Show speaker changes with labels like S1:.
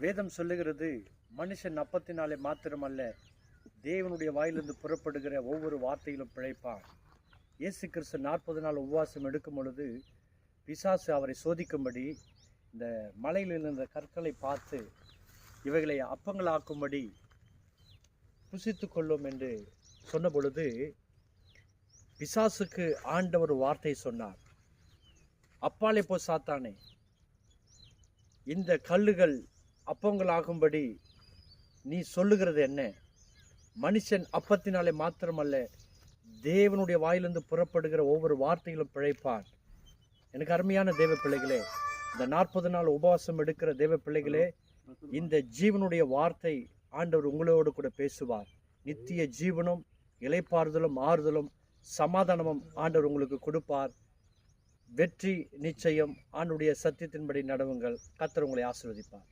S1: வேதம் சொல்லுகிறது, மனுஷன் அப்பத்தினாலே மாத்திரமல்ல, தேவனுடைய வாயிலிருந்து புறப்படுகிற ஒவ்வொரு வார்த்தையிலும் பிழைப்பான். இயேசு கிறிஸ்து 40 நாள் உபவாசம் எடுக்கும் பொழுது பிசாசு அவரை சோதிக்கும்படி இந்த மலையில் இருந்த கற்களை பார்த்து இவைகளை அப்பங்களாக்கும்படி புசித்து கொள்ளும் என்று சொன்ன பொழுது பிசாசுக்கு ஆண்டவர் வார்த்தை சொன்னார், அப்பாலே போ சாத்தானே, இந்த கல்லுகள் அப்பங்களாகும்படி நீ சொல்லுகிறது என்ன? மனுஷன் அப்பத்தினாலே மாத்திரமல்ல, தேவனுடைய வாயிலிருந்து புறப்படுகிற ஒவ்வொரு வார்த்தைகளும் பிழைப்பான். எனக்கு அருமையான தேவ பிள்ளைகளே, இந்த 40 நாள் உபவாசம் எடுக்கிற தேவ பிள்ளைகளே, இந்த ஜீவனுடைய வார்த்தை ஆண்டவர் உங்களோடு கூட பேசுவார். நித்திய ஜீவனும் இளைப்பாறுதலும் ஆறுதலும் சமாதானமும் ஆண்டவர் உங்களுக்கு கொடுப்பார். வெற்றி நிச்சயம். ஆண்டுடைய சத்தியத்தின்படி நடவுங்கள். கர்த்தர் உங்களை ஆசீர்வதிப்பார்.